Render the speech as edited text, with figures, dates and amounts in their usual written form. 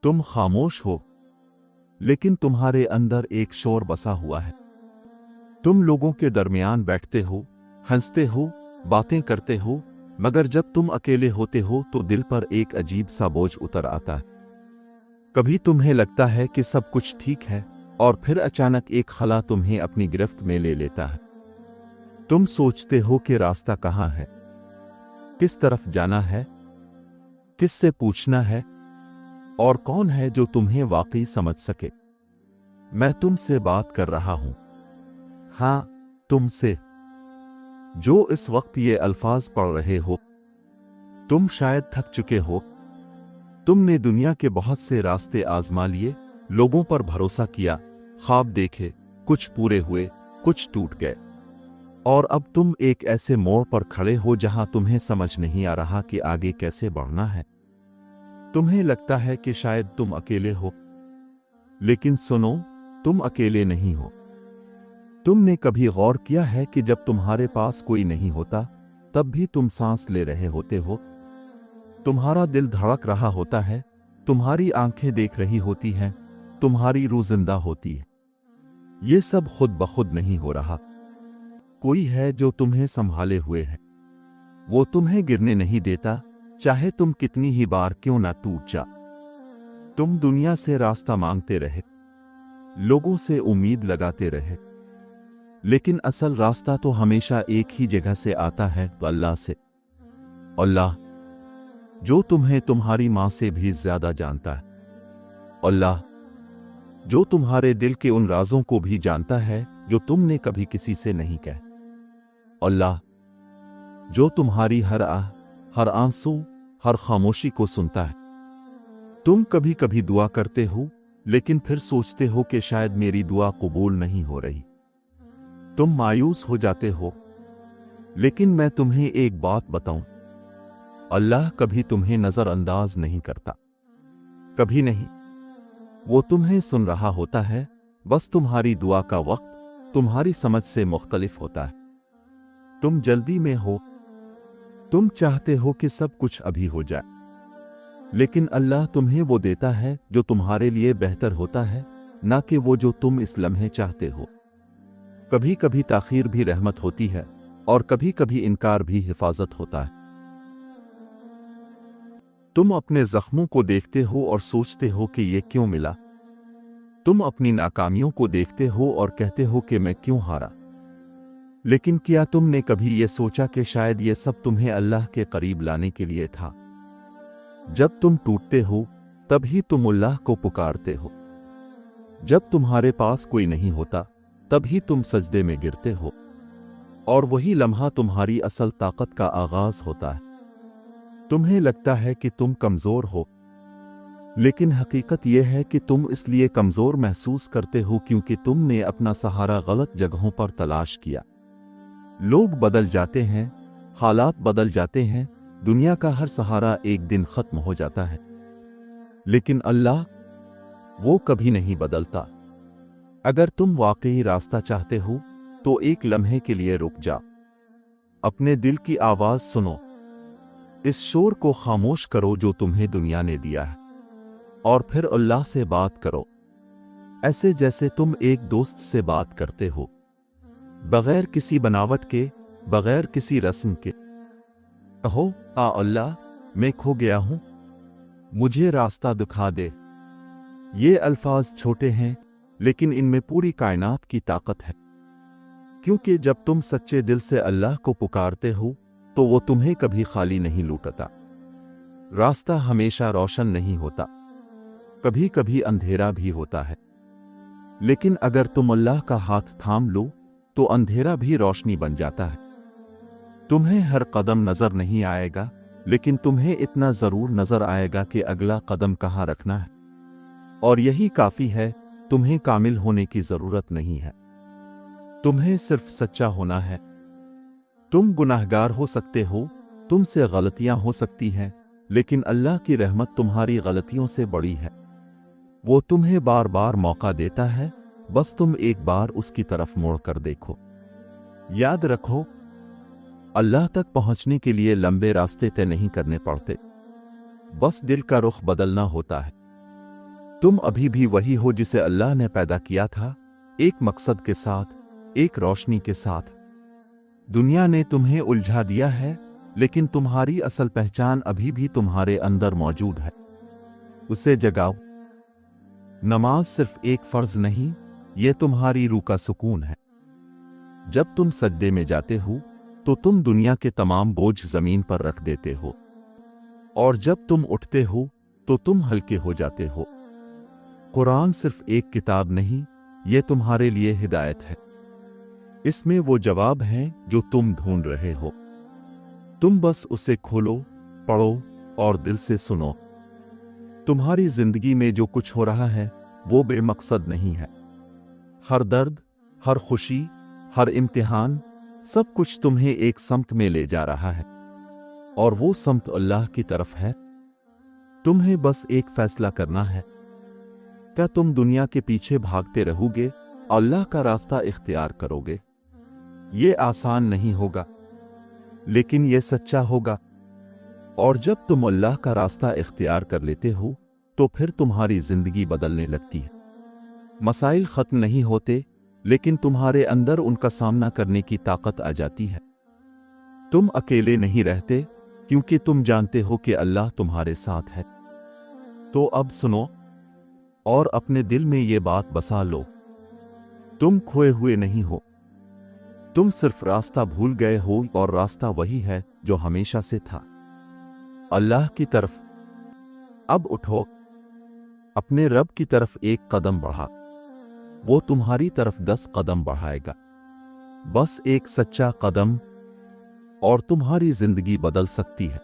तुम खामोश हो, लेकिन तुम्हारे अंदर एक शोर बसा हुआ है। तुम लोगों के दरमियान बैठते हो, हंसते हो, बातें करते हो, मगर जब तुम अकेले होते हो तो दिल पर एक अजीब सा बोझ उतर आता है। कभी तुम्हें लगता है कि सब कुछ ठीक है, और फिर अचानक एक ख़ला तुम्हें अपनी गिरफ्त में ले लेता है। तुम सोचते हो कि रास्ता कहाँ है, किस तरफ जाना है, किससे पूछना है, और कौन है जो तुम्हें वाकई समझ सके। मैं तुमसे बात कर रहा हूं, हां, तुमसे जो इस वक्त ये अल्फाज पढ़ रहे हो। तुम शायद थक चुके हो। तुमने दुनिया के बहुत से रास्ते आजमा लिए, लोगों पर भरोसा किया, ख्वाब देखे, कुछ पूरे हुए, कुछ टूट गए, और अब तुम एक ऐसे मोड़ पर खड़े हो जहां तुम्हें समझ नहीं आ रहा कि आगे कैसे बढ़ना है। तुम्हें लगता है कि शायद तुम अकेले हो, लेकिन सुनो, तुम अकेले नहीं हो। तुमने कभी गौर किया है कि जब तुम्हारे पास कोई नहीं होता, तब भी तुम सांस ले रहे होते हो? तुम्हारा दिल धड़क रहा होता है, तुम्हारी आंखें देख रही होती हैं, तुम्हारी रूह जिंदा होती है। ये सब खुद ब खुद नहीं हो रहा। कोई है जो तुम्हें संभाले हुए है। वो तुम्हें गिरने नहीं देता, चाहे तुम कितनी ही बार क्यों ना टूट जा। तुम दुनिया से रास्ता मांगते रहे, लोगों से उम्मीद लगाते रहे, लेकिन असल रास्ता तो हमेशा एक ही जगह से आता है, तो अल्लाह से। अल्लाह जो तुम्हें तुम्हारी मां से भी ज्यादा जानता है। अल्लाह जो तुम्हारे दिल के उन राजों को भी जानता है जो तुमने कभी किसी से नहीं कहा। अल्लाह जो तुम्हारी हर आह, हर आंसू, हर खामोशी को सुनता है। तुम कभी कभी दुआ करते हो, लेकिन फिर सोचते हो कि शायद मेरी दुआ कबूल नहीं हो रही। तुम मायूस हो जाते हो, लेकिन मैं तुम्हें एक बात बताऊं, अल्लाह कभी तुम्हें नजरअंदाज नहीं करता, कभी नहीं। वो तुम्हें सुन रहा होता है, बस तुम्हारी दुआ का वक्त तुम्हारी समझ से मुख्तलिफ होता है। तुम जल्दी में हो, तुम चाहते हो कि सब कुछ अभी हो जाए, लेकिन अल्लाह तुम्हें वो देता है जो तुम्हारे लिए बेहतर होता है, ना कि वो जो तुम इस लम्हे चाहते हो। कभी कभी ताखीर भी रहमत होती है, और कभी कभी इनकार भी हिफाजत होता है। तुम अपने जख्मों को देखते हो और सोचते हो कि ये क्यों मिला। तुम अपनी नाकामियों को देखते हो और कहते हो कि मैं क्यों हारा। लेकिन क्या तुमने कभी ये सोचा कि शायद ये सब तुम्हें अल्लाह के करीब लाने के लिए था? जब तुम टूटते हो, तभी तुम अल्लाह को पुकारते हो। जब तुम्हारे पास कोई नहीं होता, तभी तुम सजदे में गिरते हो, और वही लम्हा तुम्हारी असल ताकत का आगाज होता है। तुम्हें लगता है कि तुम कमजोर हो, लेकिन हकीकत यह है कि तुम इसलिए कमजोर महसूस करते हो क्योंकि तुमने अपना सहारा गलत जगहों पर तलाश किया। लोग बदल जाते हैं, हालात बदल जाते हैं, दुनिया का हर सहारा एक दिन खत्म हो जाता है, लेकिन अल्लाह वो कभी नहीं बदलता। अगर तुम वाकई रास्ता चाहते हो, तो एक लम्हे के लिए रुक जा, अपने दिल की आवाज सुनो, इस शोर को खामोश करो जो तुम्हें दुनिया ने दिया है, और फिर अल्लाह से बात करो, ऐसे जैसे तुम एक दोस्त से बात करते हो, बगैर किसी बनावट के, बगैर किसी रस्म के। कहो, आ अल्लाह, मैं खो गया हूं, मुझे रास्ता दिखा दे। ये अल्फाज छोटे हैं, लेकिन इनमें पूरी कायनात की ताकत है, क्योंकि जब तुम सच्चे दिल से अल्लाह को पुकारते हो, तो वो तुम्हें कभी खाली नहीं लूटता। रास्ता हमेशा रोशन नहीं होता, कभी कभी अंधेरा भी होता है, लेकिन अगर तुम अल्लाह का हाथ थाम लो, तो अंधेरा भी रोशनी बन जाता है। तुम्हें हर कदम नजर नहीं आएगा, लेकिन तुम्हें इतना जरूर नजर आएगा कि अगला कदम कहाँ रखना है, और यही काफी है। तुम्हें कामिल होने की जरूरत नहीं है, तुम्हें सिर्फ सच्चा होना है। तुम गुनाहगार हो सकते हो, तुमसे गलतियां हो सकती हैं, लेकिन अल्लाह की रहमत तुम्हारी गलतियों से बड़ी है। वो तुम्हें बार बार मौका देता है, बस तुम एक बार उसकी तरफ मोड़ कर देखो। याद रखो, अल्लाह तक पहुंचने के लिए लंबे रास्ते तय नहीं करने पड़ते, बस दिल का रुख बदलना होता है। तुम अभी भी वही हो जिसे अल्लाह ने पैदा किया था, एक मकसद के साथ, एक रोशनी के साथ। दुनिया ने तुम्हें उलझा दिया है, लेकिन तुम्हारी असल पहचान अभी भी तुम्हारे अंदर मौजूद है। उसे जगाओ। नमाज सिर्फ एक फर्ज नहीं, यह तुम्हारी रूह का सुकून है। जब तुम सजदे में जाते हो तो तुम दुनिया के तमाम बोझ जमीन पर रख देते हो, और जब तुम उठते हो तो तुम हल्के हो जाते हो। कुरान सिर्फ एक किताब नहीं, यह तुम्हारे लिए हिदायत है। इसमें वो जवाब हैं जो तुम ढूंढ रहे हो। तुम बस उसे खोलो, पढ़ो और दिल से सुनो। तुम्हारी जिंदगी में जो कुछ हो रहा है वो बेमकसद नहीं है। हर दर्द, हर खुशी, हर इम्तिहान, सब कुछ तुम्हें एक समत में ले जा रहा है, और वो समत अल्लाह की तरफ है। तुम्हें बस एक फैसला करना है। क्या तुम दुनिया के पीछे भागते रहोगे, अल्लाह का रास्ता इख्तियार करोगे? ये आसान नहीं होगा, लेकिन ये सच्चा होगा। और जब तुम अल्लाह का रास्ता इख्तियार कर लेते हो तो फिर तुम्हारी जिंदगी बदलने लगती है। मसाइल खत्म नहीं होते, लेकिन तुम्हारे अंदर उनका सामना करने की ताकत आ जाती है। तुम अकेले नहीं रहते, क्योंकि तुम जानते हो कि अल्लाह तुम्हारे साथ है। तो अब सुनो और अपने दिल में ये बात बसा लो, तुम खोए हुए नहीं हो। तुम सिर्फ रास्ता भूल गए हो, और रास्ता वही है जो हमेशा से था, अल्लाह की तरफ। अब उठो, अपने रब की तरफ एक कदम बढ़ा, वो तुम्हारी तरफ 10 कदम बढ़ाएगा। बस एक सच्चा कदम, और तुम्हारी जिंदगी बदल सकती है।